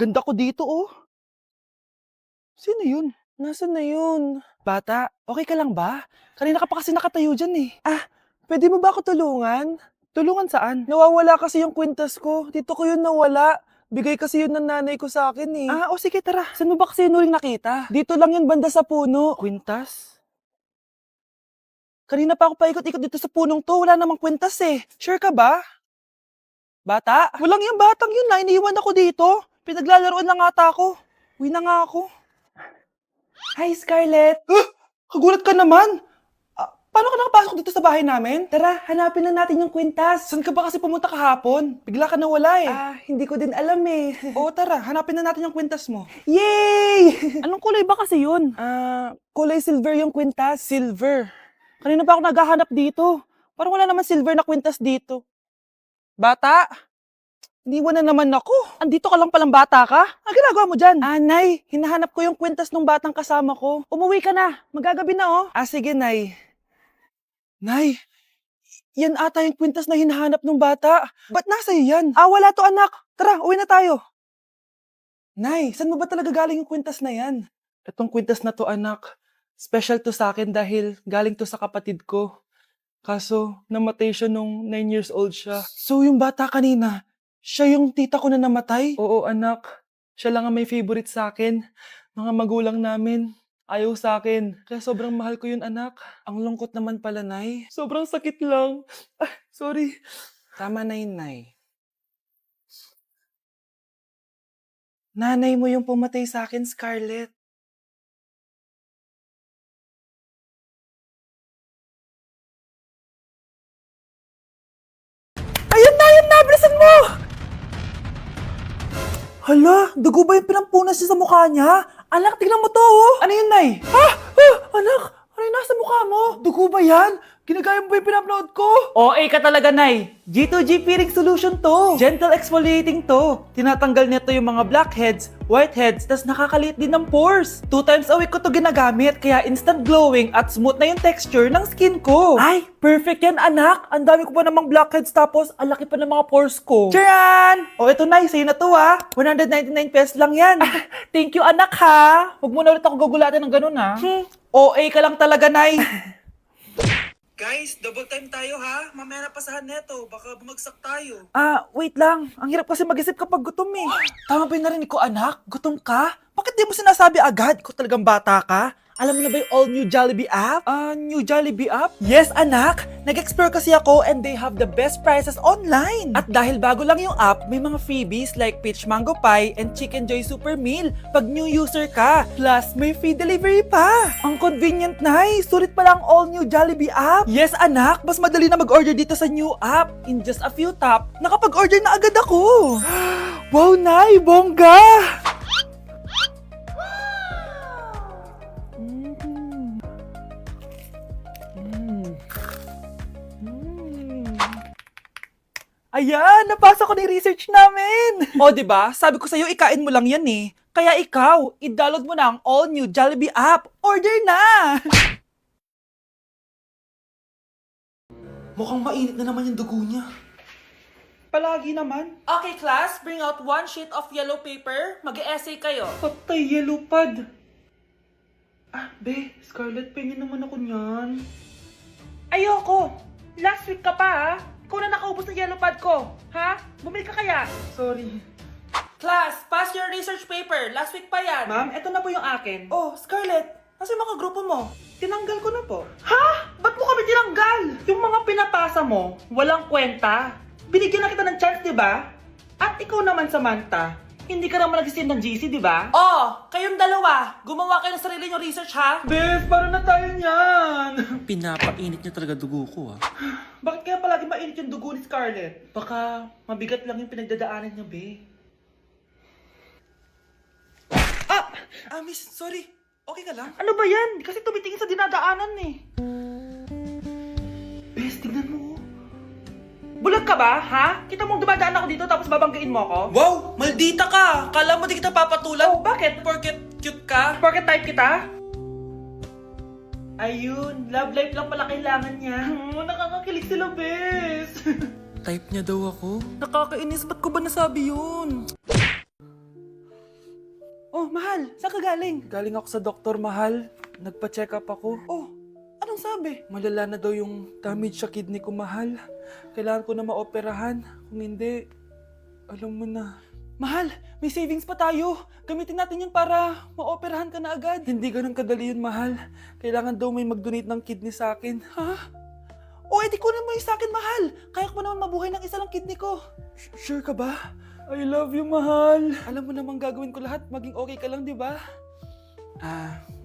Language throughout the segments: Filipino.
Ganda ko dito, oh. Sino yun? Nasaan na yun? Bata, okay ka lang ba? Kanina ka pa kasi nakatayo dyan eh. Pwede mo ba ako tulungan? Tulungan saan? Nawawala kasi yung kwintas ko. Dito ko yun nawala. Bigay kasi yun ng nanay ko sa akin eh. O sige tara. Saan mo ba kasi yun uling nakita? Dito lang yun banda sa puno. Kwintas? Kanina pa ako paikot-ikot dito sa punong to. Wala namang kwintas eh. Sure ka ba? Bata? Walang yung batang yun na. Iniwan ako dito. Pinaglalaroan lang ata ako. Uwi na nga ako. Hi, Scarlett! Kagulat ka naman! Paano ka nakapasok dito sa bahay namin? Tara, hanapin na natin yung kwintas. Saan ka ba kasi pumunta kahapon? Bigla ka nawala eh. Hindi ko din alam eh. Oo, tara, hanapin na natin yung kwintas mo. Yay! Anong kulay ba kasi yun? Kulay silver yung kwintas. Silver? Kanina pa ako naghahanap dito. Parang wala naman silver na kwintas dito. Bata? Iniwan na naman ako. Andito ka lang palang bata ka? Ang ginagawa mo dyan? Nay, hinahanap ko yung kwintas ng batang kasama ko. Umuwi ka na. Magagabi na oh. Sige, Nay. Nay, yan ata yung kwintas na hinahanap ng bata. Ba't nasa iyo yan? Wala to anak. Tara, uwi na tayo. Nay, saan mo ba talaga galing yung kwintas na yan? Itong kwintas na to anak, special to sa akin dahil galing to sa kapatid ko. Kaso, namatay siya nung 9 years old siya. So yung bata kanina, siya yung tita ko na namatay? Oo anak, siya lang ang may favorite sa akin. Mga magulang namin, ayaw sa akin. Kaya sobrang mahal ko yun anak. Ang lungkot naman pala, Nay. Sobrang sakit lang. Sorry. Tama na yun, Nay. Nanay mo yung pumatay sa akin, Scarlett. Ayun na! Bilisan mo! Hala, dugo ba yung pinampunas niya sa mukha niya? Anak, tignan mo to, oh! Ano yun, Nay? Anak, ano yung nasa mukha mo? Dugo ba yan? Ginagaya mo ba yung pinupload ko? OA ka talaga, Nay. G2G peeling solution to. Gentle exfoliating to. Tinatanggal nito yung mga blackheads, whiteheads, tas nakakaliit din ng pores. 2 times a week ko to ginagamit, kaya instant glowing at smooth na yung texture ng skin ko. Ay, perfect yan, anak. Ang dami ko pa namang blackheads tapos ang laki pa ng mga pores ko. Charan! Ito na, sa'yo na to 199 pesos lang yan. Thank you, anak ha. Huwag mo na ulit ako gugulatin ng ganun ha. OA ka lang talaga, Nay. Guys, double time tayo ha. Mamaya na pasahan neto. Baka bumagsak tayo. Wait lang. Ang hirap kasi mag-isip kapag gutom eh. Tama ba yung narinig ko, anak? Gutom ka? Bakit di mo sinasabi agad? Ikaw talagang bata ka? Alam mo na ba yung all new Jollibee app? New Jollibee app? Yes, anak! Nag-explore kasi ako and they have the best prices online. At dahil bago lang yung app, may mga freebies like Peach Mango Pie and Chicken Joy Super Meal pag new user ka. Plus, may free delivery pa. Ang convenient, Nay. Sulit pala ang all new Jollibee app. Yes, anak. Mas madali na mag-order dito sa new app. In just a few tap, nakapag-order na agad ako. Wow, Nay! Bongga! Ayan, napasa ko na yung research namin. O, diba? Sabi ko sa'yo, ikain mo lang yan eh. Kaya ikaw, i-download mo na ang all-new Jollibee app. Order na! Mukhang mainit na naman yung dugo niya. Palagi naman. Okay, class, bring out 1 sheet of yellow paper. Mag-essay kayo. Patay, yellow pad. Scarlett, pingin naman ako niyan. Ayoko. Last week ka pa Ikaw na nakaubos ng yellow pad ko. Ha? Bumili ka kaya? Sorry. Class, pass your research paper. Last week pa yan. Ma'am, eto na po yung akin. Oh, Scarlett, nasa yung mga grupo mo? Tinanggal ko na po. Ha? Ba't mo kami tinanggal? Yung mga pinapasa mo, walang kwenta. Binigyan na kita ng chance, di ba? At ikaw naman, Samantha, hindi ka naman nag-send ng GC, di ba? Oh, kayong dalawa, gumawa kayo ng sarili yung research, ha? Bes, paano na tayo niyan? Pinapainit niya talaga dugo ko Bakit kaya palagi mainit yung dugo ni Scarlett? Baka mabigat lang yung pinagdadaanan niya, be. Miss, sorry. Okay ka lang? Ano ba yan? Kasi tumitingin sa dinadaanan eh. Bes, tignan mo. Bulag ka ba, ha? Kita mong dumadaan ako dito tapos babanggain mo ako? Wow! Maldita ka! Kala mo di kita papatulan? Oh, bakit? Porket cute ka? Porket type kita? Ayun, love life lang pala kailangan niya. Nakakakilig sila, bes. Type niya daw ako. Nakakainis, ba't ko ba nasabi yun? Oh, mahal, saan ka galing? Galing ako sa doktor, mahal. Nagpa-check up ako. Oh, anong sabi? Malala na daw yung damage sa kidney ko, mahal. Kailangan ko na maoperahan. Kung hindi, alam mo na. Mahal, may savings pa tayo. Gamitin natin yan para maoperahan ka na agad. Hindi ganun kadali yun, mahal. Kailangan daw may mag-donate ng kidney sa akin. Ha? O, edi kunin mo yung sa akin, mahal. Kaya ko pa naman mabuhay ng isa lang kidney ko. Sure ka ba? I love you, mahal. Alam mo namang gagawin ko lahat. Maging okay ka lang, di ba?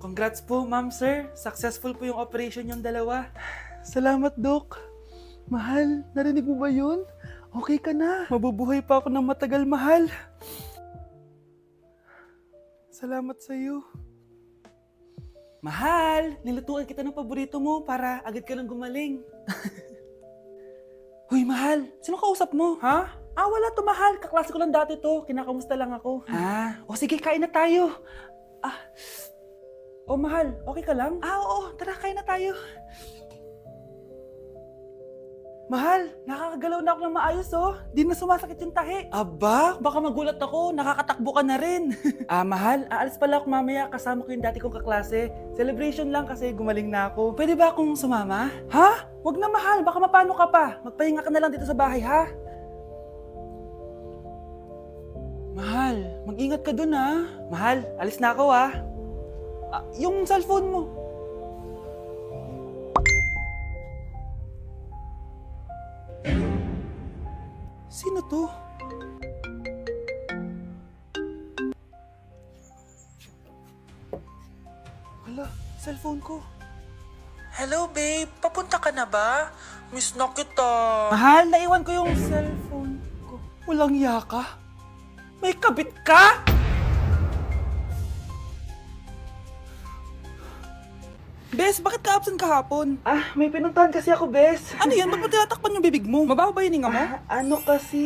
Congrats po, ma'am, sir. Successful po yung operation yung dalawa. Salamat, Dok. Mahal, narinig mo ba yun? Okay ka na. Mabubuhay pa ako ng matagal, mahal. Salamat sa'yo. Mahal, nilutuan kita ng paborito mo para agad ka nang gumaling. Hoy, mahal, sino kausap mo? Ha? Wala to, mahal. Kaklase ko lang dati to. Kinakamusta lang ako. O sige, kain na tayo. Mahal, okay ka lang? Oo, tara, kain na tayo. Mahal, nakakagalaw na ako ng maayos, oh. Di na sumasakit yung tahi. Aba, baka magulat ako. Nakakatakbo ka na rin. Mahal, aalis pala ako mamaya. Kasama ko yung dati kong kaklase. Celebration lang kasi gumaling na ako. Pwede ba akong sumama? Ha? Wag na, mahal. Baka mapano ka pa. Magpahinga ka na lang dito sa bahay, ha? Mahal, mag-ingat ka dun, ha? Mahal, alis na ako, ha? Yung cellphone mo. Sino to? Hala, cellphone ko. Hello, babe. Papunta ka na ba? Miss na kita. Mahal, naiwan ko yung cellphone ko. Walang yaka. May kabit ka? Bes, bakit ka absent kahapon? May pinuntahan kasi ako, Bes. Ano yan? Ba't mo tinatakpan yung bibig mo? Mabaho ba yung hininga mo? Ano kasi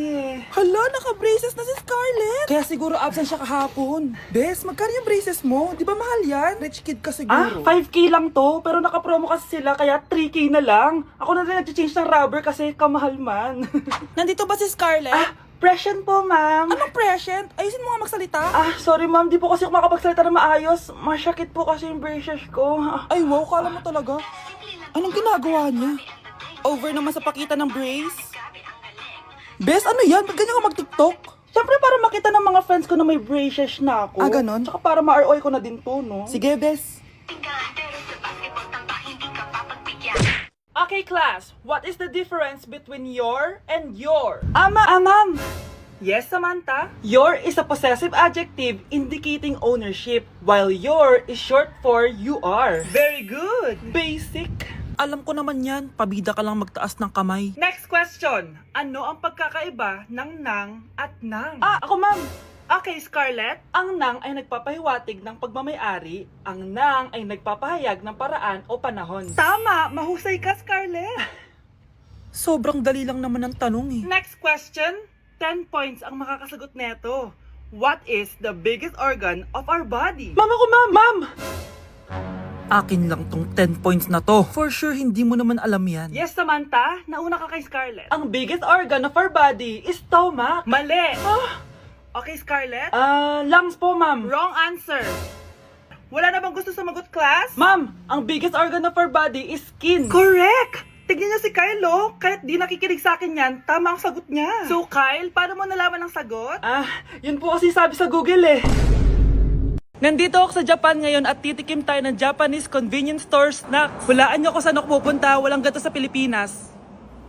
Hala, naka-braces na si Scarlett. Kaya siguro absent siya kahapon. Bes, magkano yung braces mo? Di ba mahal yan? Rich kid ka siguro. 5K lang to, pero naka-promo kasi sila, kaya 3K na lang. Ako na rin nag-change ng rubber kasi kamahal man. Nandito ba si Scarlett? Present po, ma'am. Anong present? Ayusin mo nga magsalita. Sorry, ma'am. Di po kasi ako makapagsalita na maayos. Masyakit po kasi yung braces ko. Ay, wow. Kala mo talaga. Anong ginagawa niya? Over naman sa pakita ng brace. Bes, ano yan? Ba't ganyan ka mag-tiktok? Siyempre para makita ng mga friends ko na may braces na ako. Ganon? Tsaka para ma-ROI ko na din to, no? Sige, Bes. Okay, class. What is the difference between your and your? Ma'am. Yes, Samantha? Your is a possessive adjective indicating ownership, while your is short for you are. Very good. Basic. Alam ko naman yan. Pabida ka lang magtaas ng kamay. Next question. Ano ang pagkakaiba ng nang at nang? Ako, ma'am. Okay, Scarlett. Ang nang ay nagpapahiwatig ng pagmamayari. Ang nang ay nagpapahayag ng paraan o panahon. Tama! Mahusay ka, Scarlett! Sobrang dali lang naman ang tanong eh. Next question. 10 points ang makakasagot neto. What is the biggest organ of our body? Ma'am ako, ma'am! Ma'am! Akin lang tong 10 points na to. For sure, hindi mo naman alam yan. Yes, Samantha. Nauna ka kay Scarlett. Ang biggest organ of our body is stomach. Mali! Okay, Scarlett? Lungs po, ma'am. Wrong answer. Wala na bang gusto sumagot, class? Ma'am, ang biggest organ of our body is skin. Correct! Tignan niyo si Kyle, oh. Kahit di nakikinig sa akin yan, tama ang sagot niya. So, Kyle, paano mo nalaman ang sagot? Yun po kasi sabi sa Google eh. Nandito ako sa Japan ngayon at titikim tayo ng Japanese convenience store snacks. Hulaan niyo kung saan ako pupunta, walang gato sa Pilipinas.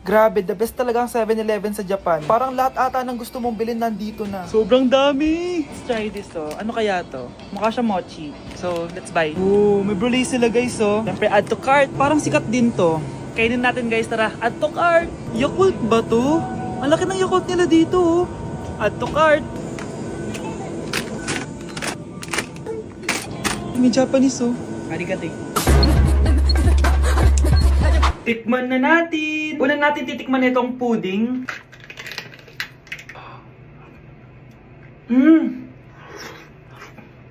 Grabe, the best talaga ang 7-Eleven sa Japan. Parang lahat ata ng gusto mong bilhin nandito na. Sobrang dami! Let's try this, oh. Ano kaya to? Mukha siya mochi. So, let's buy. Oh, may brulay sila, guys, oh. Siyempre, add to cart. Parang sikat din to. Kainin natin, guys, tara. Add to cart. Yakult ba to? Ang laki ng Yakult nila dito, oh. Add to cart. May Japanese, oh. Arigato. Tikman na natin. Una natin titikman itong pudding.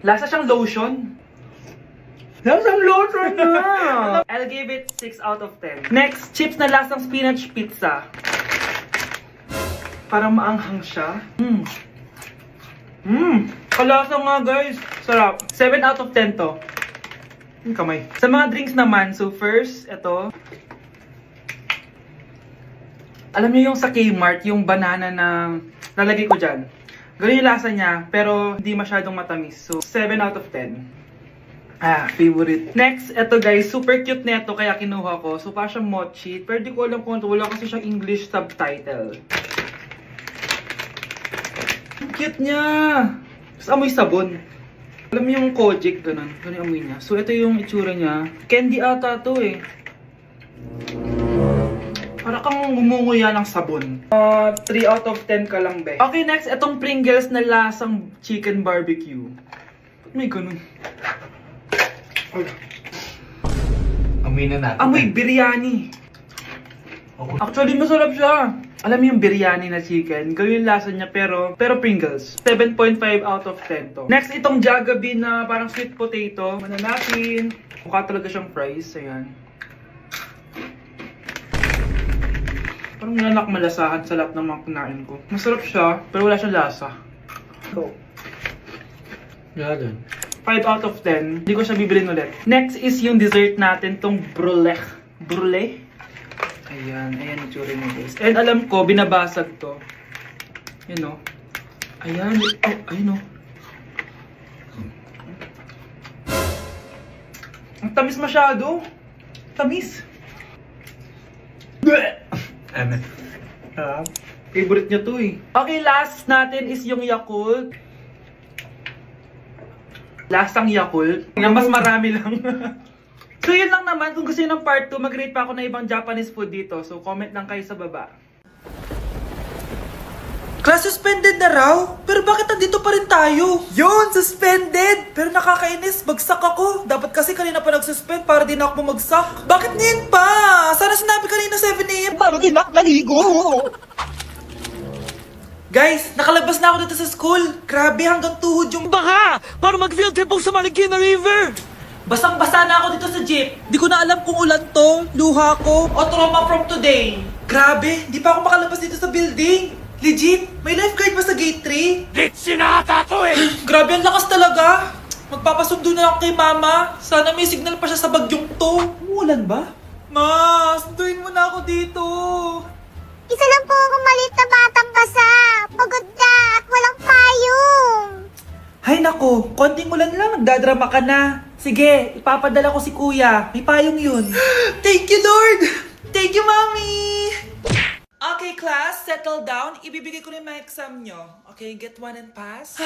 Lasa siyang lotion. Lasang lotion na! I'll give it 6 out of 10. Next, chips na lasang spinach pizza. Parang maanghang siya. Kalasa nga guys. Sarap. 7 out of 10 to. Yung kamay. Sa mga drinks naman, so first, ito. Alam niyo yung sa Kmart, yung banana na lalagay ko dyan. Ganun yung lasa niya, pero hindi masyadong matamis. So, 7 out of 10. Favorite. Next, eto guys, super cute neto kaya kinuha ko. So, parang siyang mochi. Pero di ko alam kung ito. Wala kasi siyang English subtitle. Ang cute niya! Tapos amoy sabon. Alam mo yung Kojic, ganun. Ganun yung amoy niya. So, ito yung itsura niya. Candy ata to eh. Para kang gumunguya ng sabon. 3 out of 10 ka lang, be. Okay, next, itong Pringles na lasang chicken barbecue. Ba't may ganun? Amoy na natin. Amoy biryani. Actually, masarap siya. Alam mo yung biryani na chicken, gawin yung lasa niya pero Pringles. 7.5 out of 10 to. Next, itong Jollibee na parang sweet potato. Mana natin. Mukha talaga siyang fries. Ayan. Parang nanak malasahan sa lahat ng mga kinain ko. Masarap siya, pero wala siyang lasa. Go. Yan. 5 out of 10. Hindi ko siya bibilin ulit. Next is yung dessert natin, tong brulee. Brulee? Ayan, ayan yung tsura niya guys. And alam ko, binabasag to. Yun o. Ayan, oh, ayun o. Ang tamis masyado. Tamis. Ano? Favorite niya to eh. Okay, last natin is yung Yakult. Lasang Yakult. Na mas marami lang. So yun lang naman. Kung gusto nyo ng part 2, mag-rate pa ako ng ibang Japanese food dito. So comment lang kayo sa baba. Class suspended na raw? Pero bakit nandito pa rin tayo? Yun, suspended! Pero nakakainis, bagsak ako. Dapat kasi kanina pa nag-suspend para di na ako bumagsak. Bakit ngayon pa? Sana sinabi kanina 7 AM. Paano di na naligo? Guys, nakalabas na ako dito sa school. Grabe, hanggang tuhod yung Baka! Para mag-field trip ako sa Marikina River! basang-basa na ako dito sa jeep. Di ko na alam kung ulan to, luha ko, o trauma from today. Grabe, di pa ako makalabas dito sa building. Legit, may lifeguard ba sa gate 3? Ditsi na ata to eh! Grabe, ang lakas talaga. Magpapasundo na ako kay mama. Sana may signal pa siya sa bagyong to. Umuulan ba? Ma, sunduin mo na ako dito. Isa lang po akong maliit na batang basa. Pagod na at walang payong. Hay nako, konting ulan lang, nagdadrama ka na. Sige, ipapadala ko si kuya. May payong yun. Thank you, Lord! Thank you, Mommy! Okay, class, settle down. Ibibigay ko na yung mga exam nyo. Okay, get one and pass.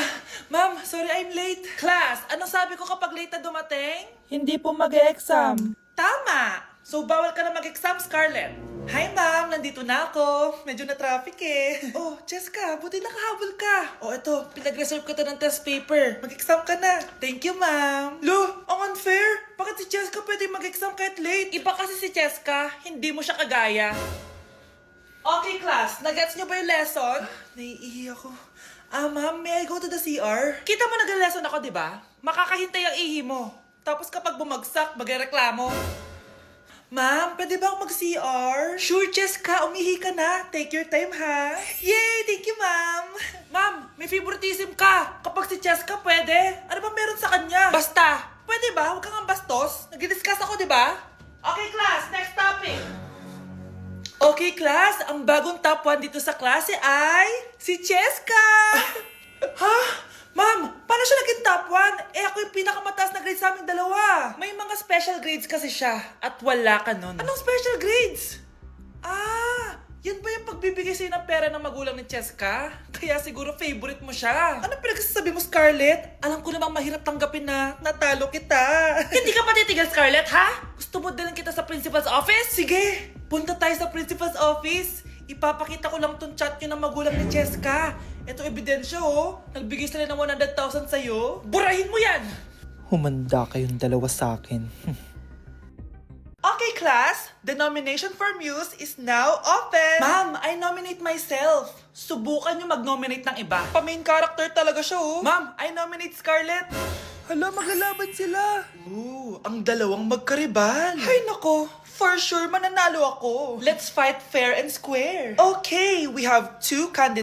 Ma'am, sorry I'm late. Class, anong sabi ko kapag late na dumating? Hindi po mag-e-exam. Tama! So, bawal ka na mag-exam, Scarlett. Hi, ma'am. Nandito na ako. Medyo na-traffic eh. Oh, Jessica, buti nakahabol ka. Oh, eto. Pinag-reserve ko to ng test paper. Mag-exam ka na. Thank you, ma'am. Lo, ang unfair. Bakit si Jessica pwede mag-exam kahit late? Iba kasi si Jessica. Hindi mo siya kagaya. Okay, class. Nagets niyo ba yung lesson? Naiihi ako. Ma'am, may I go to the CR? Kita mo nag-lesson ako, di ba? Makakahintay ang ihi mo. Tapos kapag bumagsak, magreklamo. Ma'am, pwede ba ako mag-CR? Sure, Jessica. Umihi ka na. Take your time, ha? Yay! Thank you, ma'am. Ma'am, may favoritism ka. Kapag si Jessica, pwede. Ano ba meron sa kanya? Basta. Pwede ba? Huwag kang bastos. Nag-discuss ako, di ba? Okay, class. Next topic. Okay, class. Ang bagong top 1 dito sa klase ay si Jessica. Ha? Ma'am, paano siya naging top 1? Eh, ako yung pinakamataas na grade sa aming dalawa. May mga special grades kasi siya. At wala ka nun. Anong special grades? Yan ba yung pagbibigay sa'yo ng pera ng magulang ni Jessica? Kaya siguro favorite mo siya. Ano pinagsasabi mo, Scarlett? Alam ko namang mahirap tanggapin na natalo kita. Hindi ka pa titigil, Scarlett, ha? Gusto mo dalhin kita sa principal's office? Sige, punta tayo sa principal's office. Ipapakita ko lang tong chat nyo ng magulang ni Jessica. Ito ebidensya, oh. Nagbigay sila ng 100,000 sa'yo. Burahin mo yan! Humanda kayong dalawa sa akin. Okay, class. The nomination for Muse is now open. Ma'am, I nominate myself. Subukan nyo mag-nominate ng iba. Pa-main character talaga siya, oh. Ma'am, I nominate Scarlett. Hala, maglalaban sila. Ooh, ang dalawang magkaribal. Ay, nako. For sure, mananalo ako. Let's fight fair and square. Okay, we have 2 candidates.